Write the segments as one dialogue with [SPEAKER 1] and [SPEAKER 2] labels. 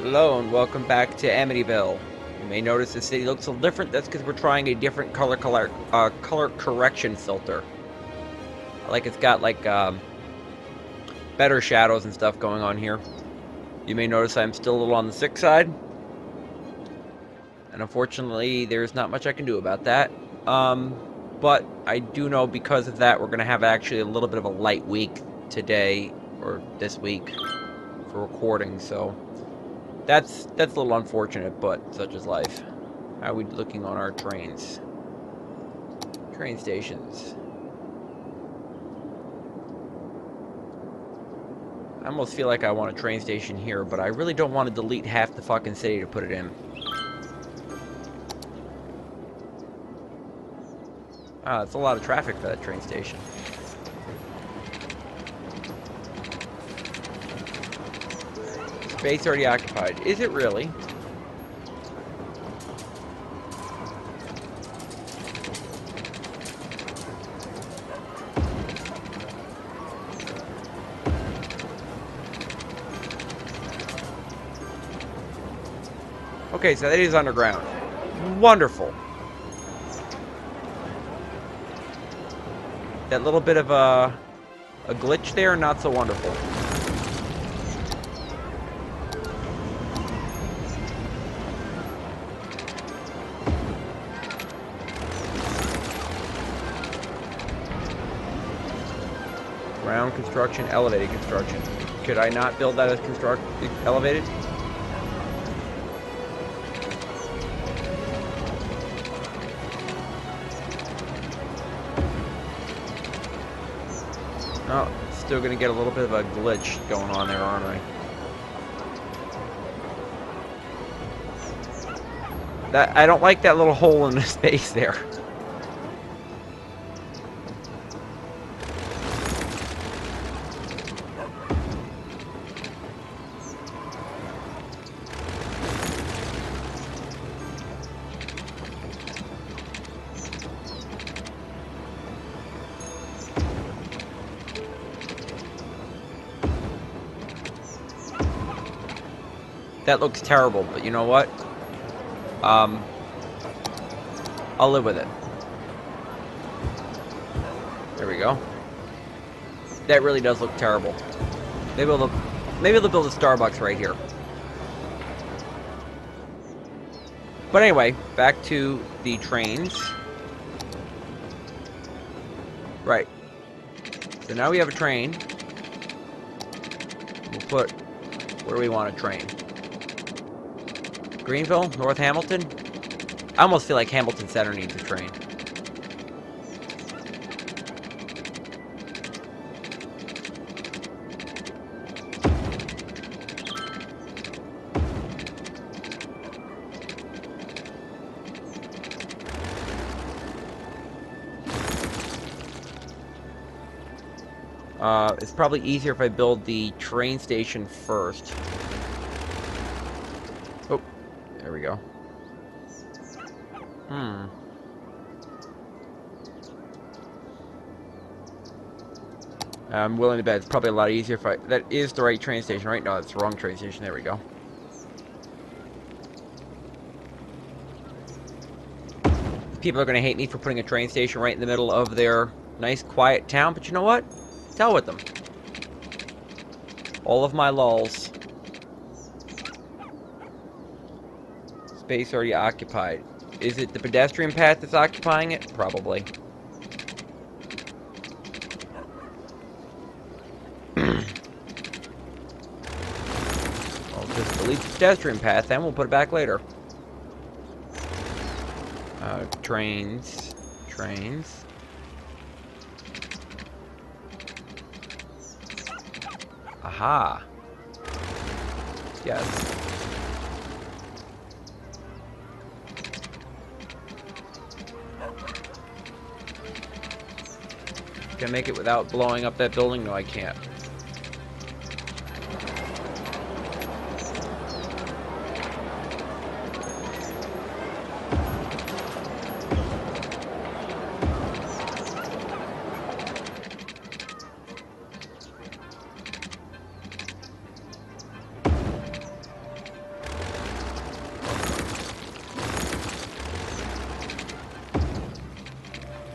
[SPEAKER 1] Hello and welcome back to Amityville. You may notice the city looks a little different. That's because we're trying a different color correction filter. Like it's got better shadows and stuff going on here. You may notice I'm still a little on the sick side, and unfortunately, there's not much I can do about that. But I do know because of that, we're gonna have actually a little bit of a light week today or this week for recording. So that's a little unfortunate, but such is life. How are we looking on our trains? Train stations. I almost feel like I want a train station here, but I really don't want to delete half the fucking city to put it in. Ah, it's a lot of traffic for that train station. Space already occupied. Is it really? Okay, so that is underground. Wonderful. That little bit of a glitch there, not so wonderful. Ground construction, elevated construction. Could I not build that as elevated? Oh, still gonna get a little bit of a glitch going on there, aren't I? I don't like that little hole in the space there. That looks terrible, but you know what? I'll live with it. There we go. That really does look terrible. Maybe they'll build a Starbucks right here. But anyway, back to the trains. Right. So now we have a train. We'll put where do we want a train? Greenville? North Hamilton? I almost feel like Hamilton Center needs a train. It's probably easier if I build the train station first. Oh, there we go. I'm willing to bet it's probably a lot easier if I... That is the right train station, right? No, it's the wrong train station. There we go. People are going to hate me for putting a train station right in the middle of their nice, quiet town, but you know what? Tell with them. All of my lulls. Space already occupied. Is it the pedestrian path that's occupying it? Probably. I'll just delete the pedestrian path, then we'll put it back later. Trains. Trains. Aha. Yes. Can I make it without blowing up that building? No, I can't.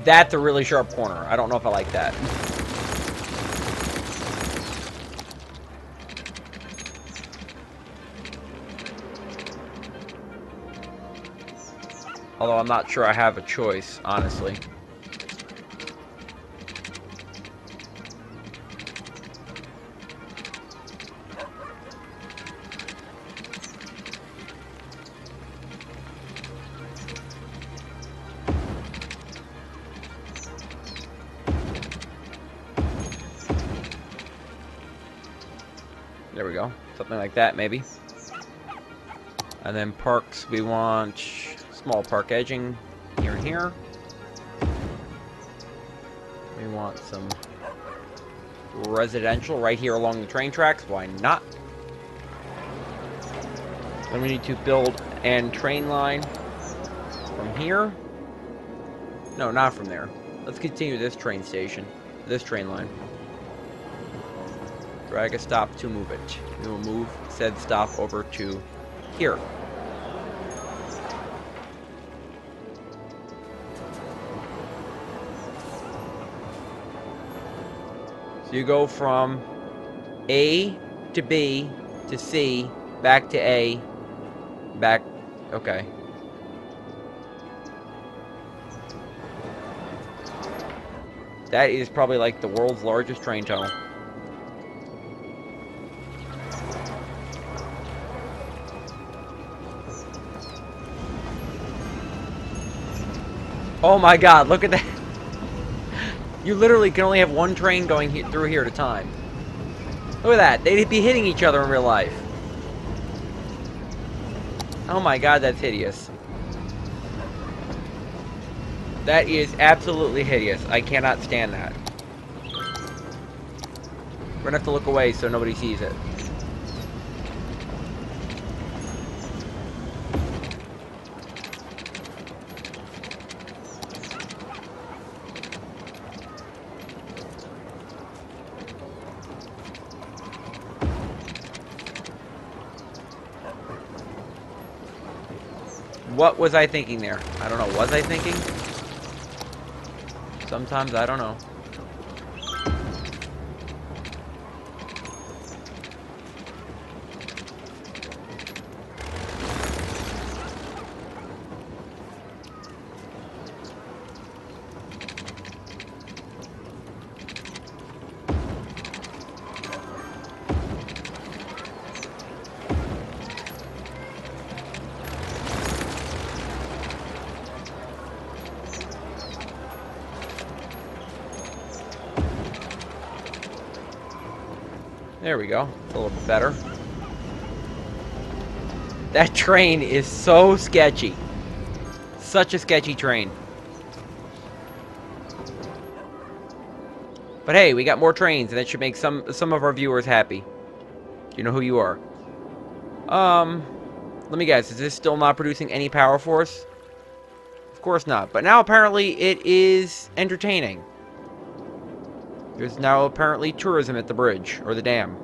[SPEAKER 1] That's a really sharp corner. I don't know if I like that. Although I'm not sure I have a choice, honestly. There we go. Something like that, maybe. And then parks, we want small park edging here and here. We want some residential right here along the train tracks. Why not? Then we need to build a train line from here. No, not from there. Let's continue this train station. This train line. Drag a stop to move it. We will move said stop over to here. So you go from A to B to C, back to A, back, okay. That is probably like the world's largest train tunnel. Oh my god, look at that. You literally can only have one train going through here at a time. Look at that. They'd be hitting each other in real life. Oh my god, that's hideous. That is absolutely hideous. I cannot stand that. We're gonna have to look away so nobody sees it. What was I thinking there? I don't know. Was I thinking? Sometimes I don't know. There we go. It's a little bit better. That train is so sketchy. Such a sketchy train. But hey, we got more trains, and that should make some of our viewers happy. You know who you are. Let me guess. Is this still not producing any power for us? Of course not. But now apparently it is entertaining. There's now apparently tourism at the bridge, or the dam.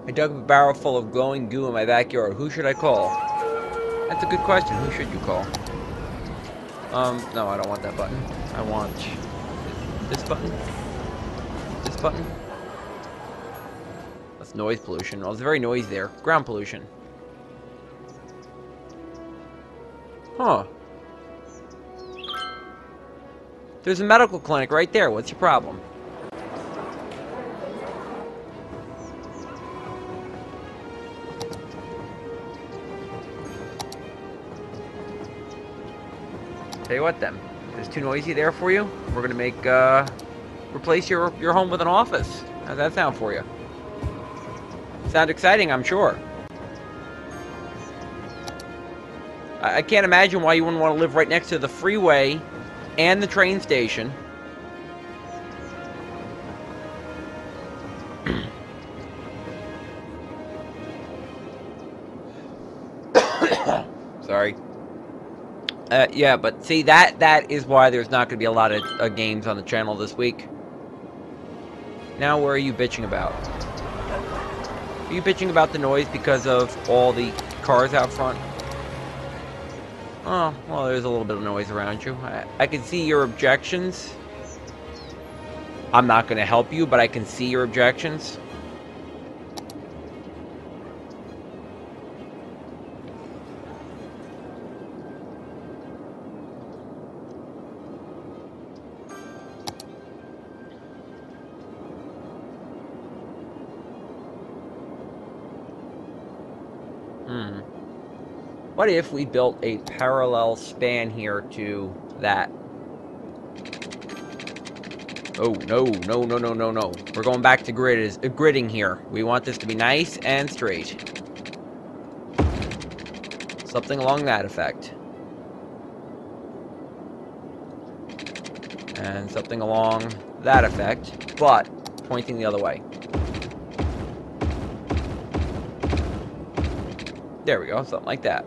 [SPEAKER 1] I dug a barrel full of glowing goo in my backyard. Who should I call? That's a good question. Who should you call? No, I don't want that button. I want this button. This button. That's noise pollution. Well, it's very noisy there. Ground pollution. Huh. There's a medical clinic right there. What's your problem? Tell you what then. If it's too noisy there for you, we're gonna make replace your home with an office. How's that sound for you? Sound exciting, I'm sure. I can't imagine why you wouldn't want to live right next to the freeway and the train station. Sorry. Yeah, but see, that is why there's not going to be a lot of games on the channel this week. Now where are you bitching about? Are you bitching about the noise because of all the cars out front? Oh, well, there's a little bit of noise around you. I can see your objections. I'm not going to help you, but I can see your objections. What if we built a parallel span here to that? Oh, no, no, no, no, no, no. We're going back to gridding here. We want this to be nice and straight. Something along that effect. And something along that effect, but pointing the other way. There we go, something like that.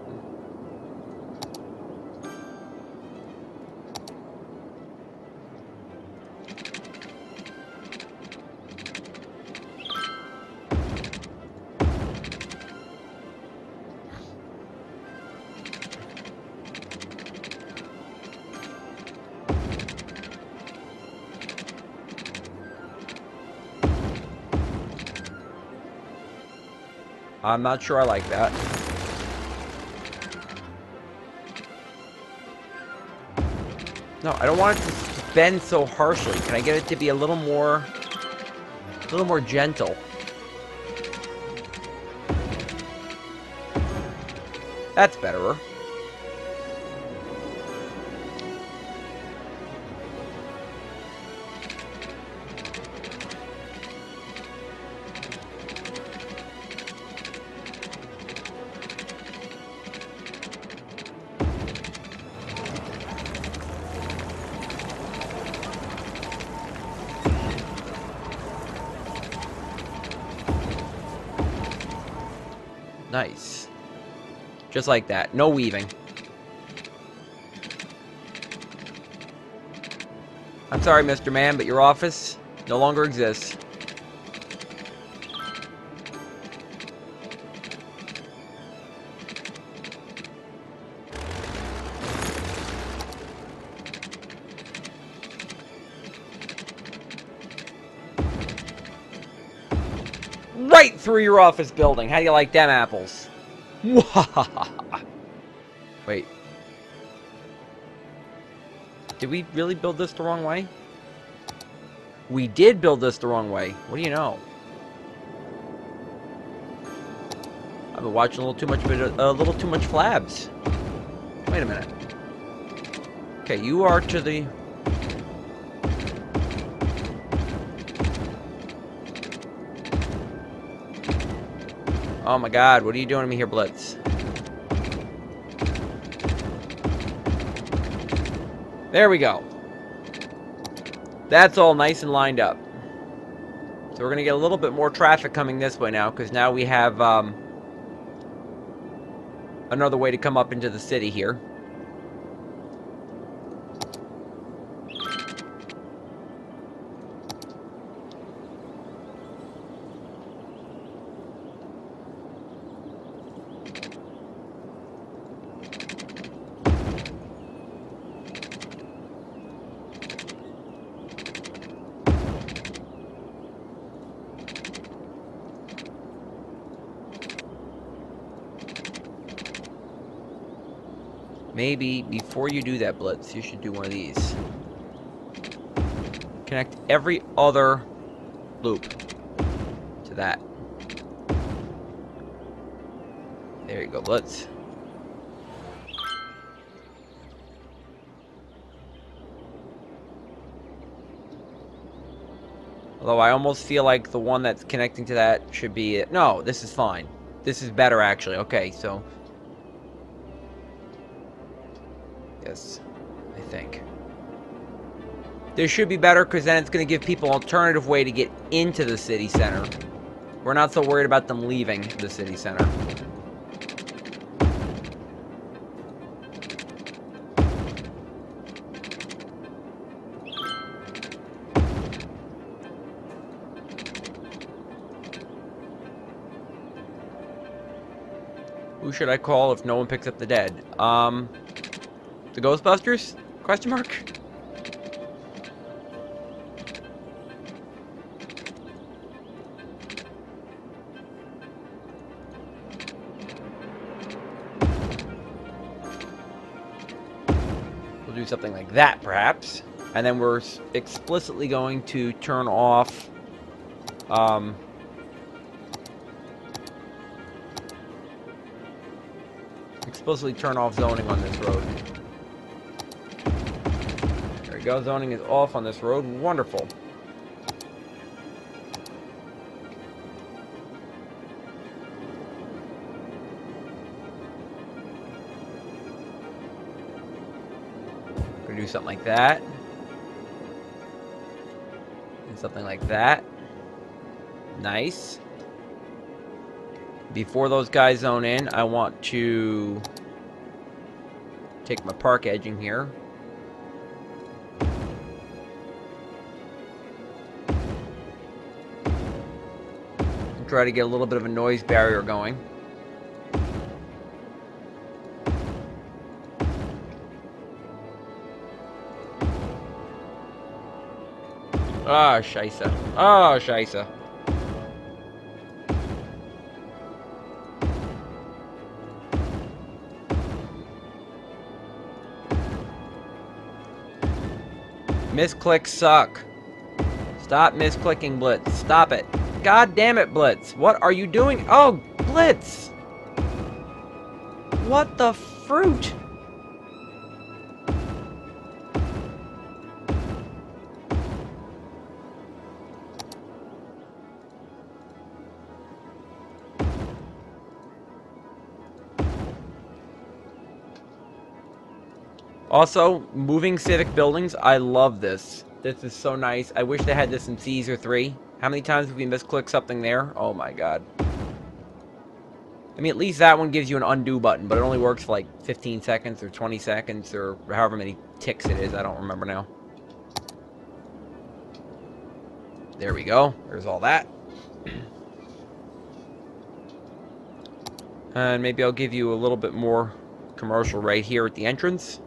[SPEAKER 1] I'm not sure I like that. No, I don't want it to bend so harshly. Can I get it to be a little more gentle? That's betterer. Nice. Just like that. No weaving. I'm sorry, Mr. Man, but your office no longer exists. Right through your office building. How do you like them apples? Wait. Did we really build this the wrong way? We did build this the wrong way. What do you know? I've been watching a little too much Flabs. Wait a minute. Okay, you are to the... Oh my god, what are you doing to me here, Blitz? There we go. That's all nice and lined up. So we're going to get a little bit more traffic coming this way now, because now we have another way to come up into the city here. Maybe before you do that, Blitz, you should do one of these. Connect every other loop to that. There you go, Blitz. Although I almost feel like the one that's connecting to that should be it. No, this is fine. This is better, actually. Okay, so... Yes, I think. This should be better because then it's going to give people an alternative way to get into the city center. We're not so worried about them leaving the city center. Who should I call if no one picks up the dead? The Ghostbusters? Question mark? We'll do something like that, perhaps. And then we're explicitly going to turn off, explicitly turn off zoning on this road. There we go, zoning is off on this road. Wonderful. Gonna do something like that. And something like that. Nice. Before those guys zone in, I want to take my park edging here. And try to get a little bit of a noise barrier going. Ah, scheisse. Ah, scheisse. Misclicks suck. Stop misclicking, Blitz. Stop it. God damn it, Blitz. What are you doing? Oh, Blitz! What the fruit? Also, moving civic buildings, I love this. This is so nice. I wish they had this in Caesar 3. How many times have we misclicked something there? Oh my god. I mean, at least that one gives you an undo button, but it only works for like 15 seconds or 20 seconds or however many ticks it is. I don't remember now. There we go. There's all that. And maybe I'll give you a little bit more commercial right here at the entrance.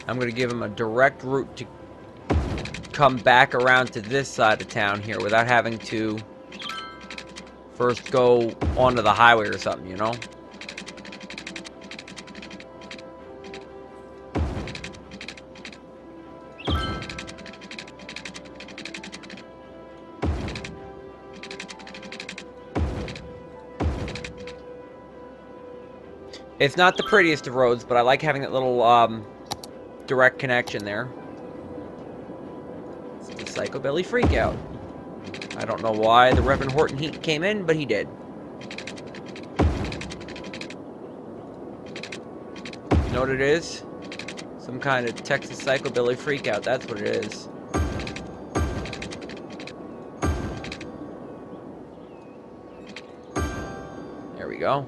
[SPEAKER 1] I'm going to give him a direct route to come back around to this side of town here without having to first go onto the highway or something, you know? It's not the prettiest of roads, but I like having that little, direct connection there. It's the Psychobilly Freakout. I don't know why the Reverend Horton Heat came in, but he did. You know what it is? Some kind of Texas Psychobilly Freakout, that's what it is. There we go.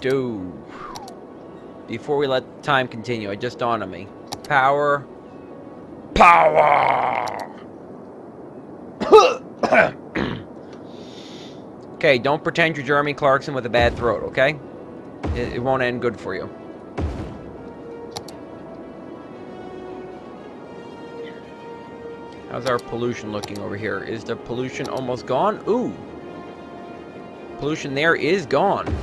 [SPEAKER 1] Dude. Before we let time continue, it just dawned on me. Power. Power! Okay, don't pretend you're Jeremy Clarkson with a bad throat, okay? It won't end good for you. How's our pollution looking over here? Is the pollution almost gone? Ooh. Pollution there is gone.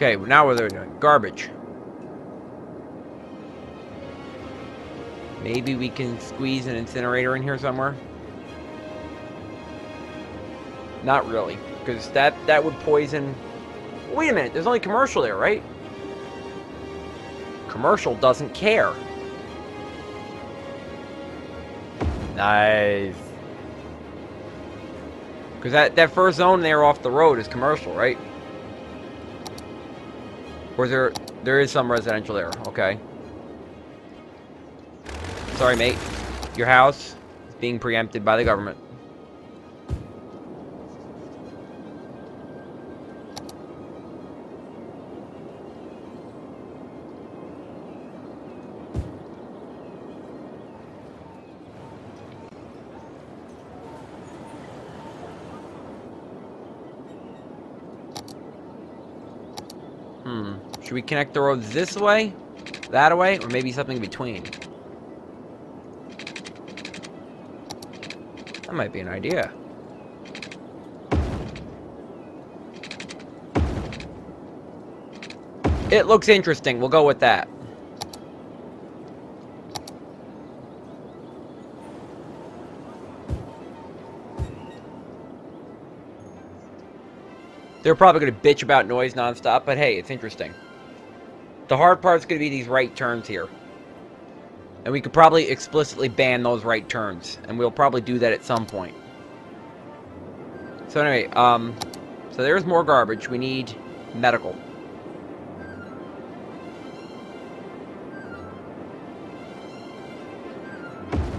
[SPEAKER 1] Okay, now what are they doing? Garbage. Maybe we can squeeze an incinerator in here somewhere. Not really, because that would poison... Wait a minute, there's only commercial there, right? Commercial doesn't care. Nice. Because that first zone there off the road is commercial, right? Or there is some residential there, okay. Sorry, mate. Your house is being preempted by the government. Should we connect the roads this way, that way, or maybe something in between? That might be an idea. It looks interesting. We'll go with that. They're probably going to bitch about noise nonstop, but hey, it's interesting. The hard part's going to be these right turns here. And we could probably explicitly ban those right turns. And we'll probably do that at some point. So anyway, so there's more garbage. We need medical.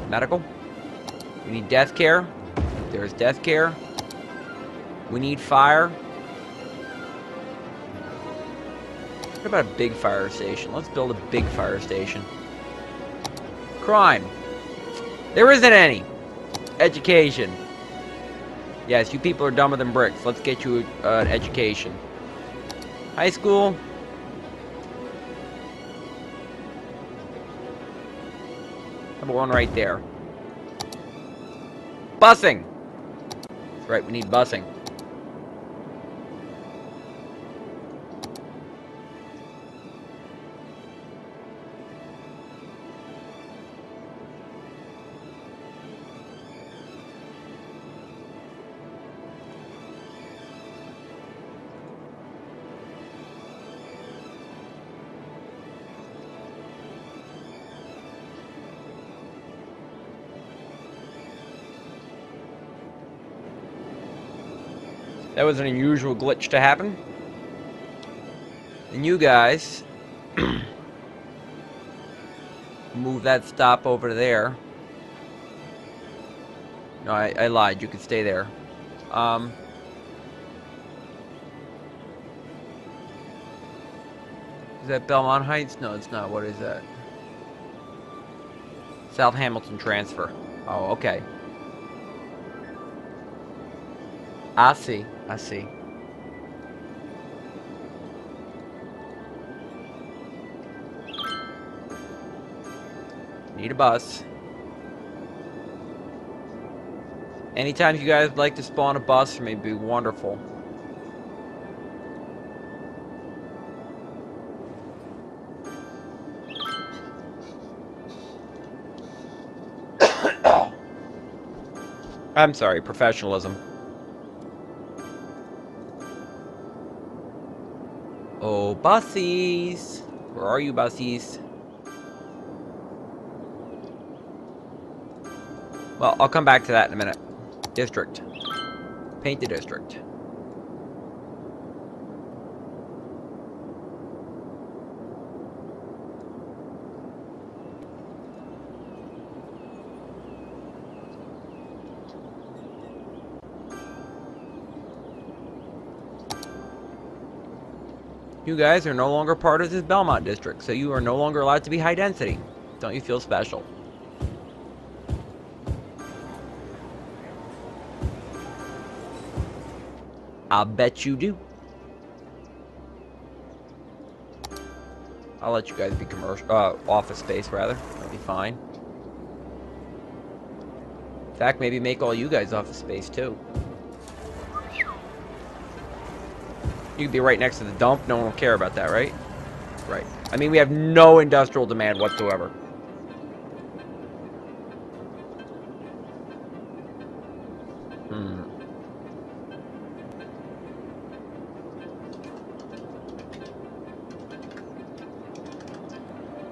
[SPEAKER 1] Medical. We need death care. There's death care. We need fire. What about a big fire station? Let's build a big fire station. Crime. There isn't any. Education. Yes, you people are dumber than bricks. Let's get you an education. High school. How about one right there? Busing. That's right, we need busing. That was an unusual glitch to happen. And you guys move that stop over there. No, I lied. You could stay there. Is that Belmont Heights? No, it's not. What is that? South Hamilton transfer. Oh, okay. I see. I see. Need a bus. Anytime you guys would like to spawn a bus for me, it'd be wonderful. I'm sorry, professionalism. Oh, bussies! Where are you, bussies? Well, I'll come back to that in a minute. District. Paint the district. You guys are no longer part of this Belmont district, so you are no longer allowed to be high density. Don't you feel special? I'll bet you do. I'll let you guys be commercial, office space rather. That'll be fine. In fact, maybe make all you guys office space too. You could be right next to the dump. No one will care about that, right? Right. I mean, we have no industrial demand whatsoever. Hmm.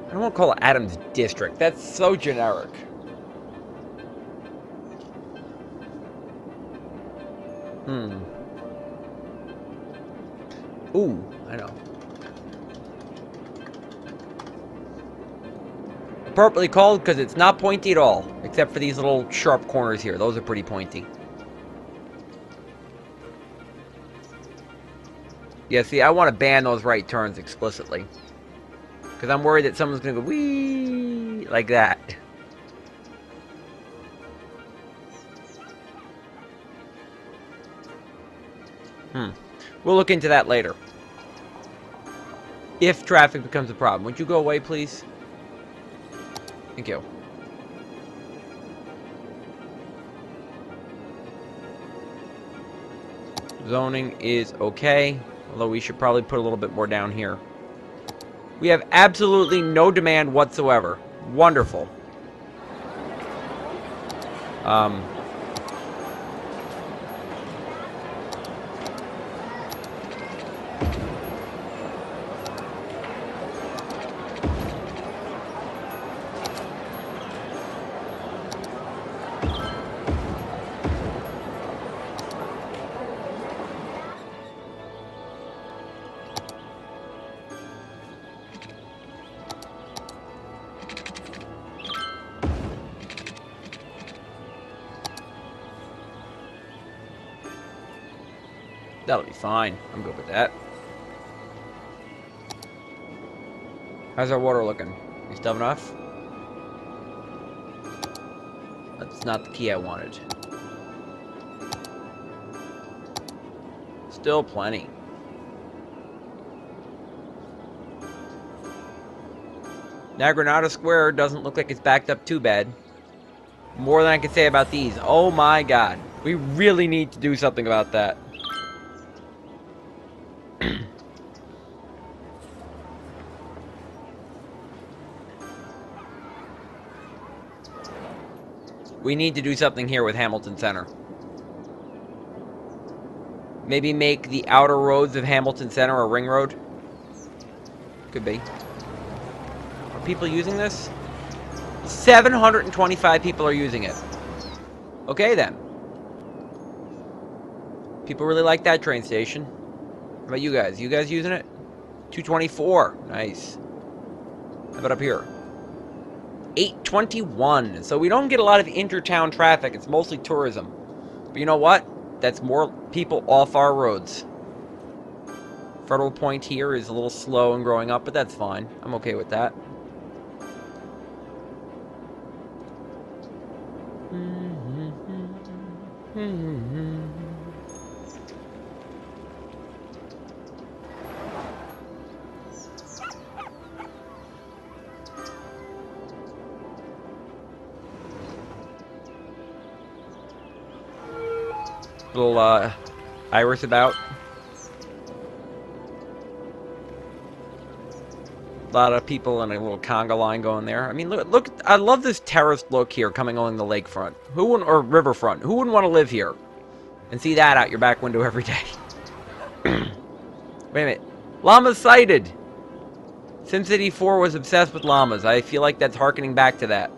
[SPEAKER 1] I don't want to call it Adams District. That's so generic. Hmm. Ooh, I know. Appropriately called because it's not pointy at all, except for these little sharp corners here. Those are pretty pointy. Yeah, see, I want to ban those right turns explicitly. Because I'm worried that someone's going to go, wee, like that. We'll look into that later. If traffic becomes a problem. Would you go away, please? Thank you. Zoning is okay. Although we should probably put a little bit more down here. We have absolutely no demand whatsoever. Wonderful. That'll be fine. I'm good with that. How's our water looking? You still have enough? That's not the key I wanted. Still plenty. Now Granada Square doesn't look like it's backed up too bad. More than I can say about these. Oh my god. We really need to do something about that. We need to do something here with Hamilton Center. Maybe make the outer roads of Hamilton Center a ring road? Could be. Are people using this? 725 people are using it. Okay then. People really like that train station. How about you guys? You guys using it? 224. Nice. How about up here? 821. So we don't get a lot of intertown traffic. It's mostly tourism. But you know what? That's more people off our roads. Federal Point here is a little slow in growing up, but that's fine. I'm okay with that. Little iris about. A lot of people in a little conga line going there. I mean, look, I love this terraced look here coming along the lakefront. Who wouldn't, or riverfront? Who wouldn't want to live here and see that out your back window every day? Wait a minute. Llamas sighted! SimCity 4 was obsessed with llamas. I feel like that's harkening back to that.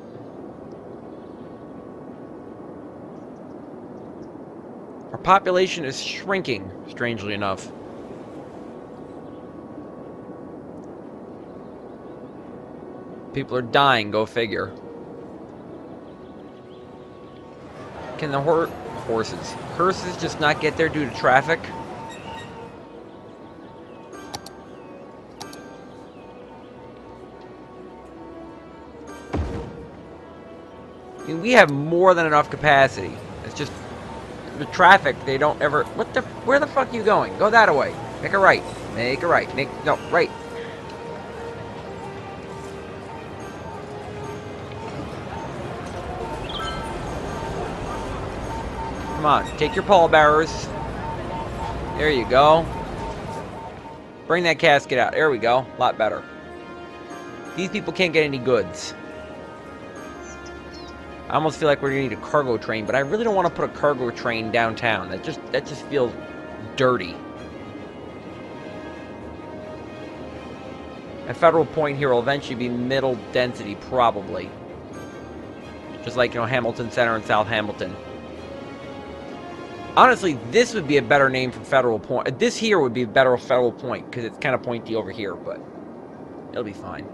[SPEAKER 1] Our population is shrinking, strangely enough. People are dying, go figure. Can the hearses just not get there due to traffic? I mean, we have more than enough capacity. It's just the traffic, they don't ever... Where the fuck are you going? Go that way. Make a right. Make a right. No, right. Come on, take your pallbearers. There you go. Bring that casket out. There we go. A lot better. These people can't get any goods. I almost feel like we're gonna need a cargo train, but I really don't want to put a cargo train downtown. That just feels dirty. A Federal Point here will eventually be middle density, probably. Just like, Hamilton Center and South Hamilton. Honestly, this would be a better name for Federal Point. This here would be a better Federal Point, because it's kind of pointy over here, but it'll be fine.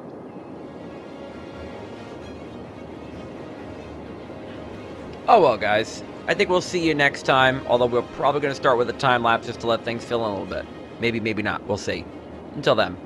[SPEAKER 1] Oh well, guys. I think we'll see you next time, although we're probably going to start with a time lapse just to let things fill in a little bit. Maybe, maybe not. We'll see. Until then.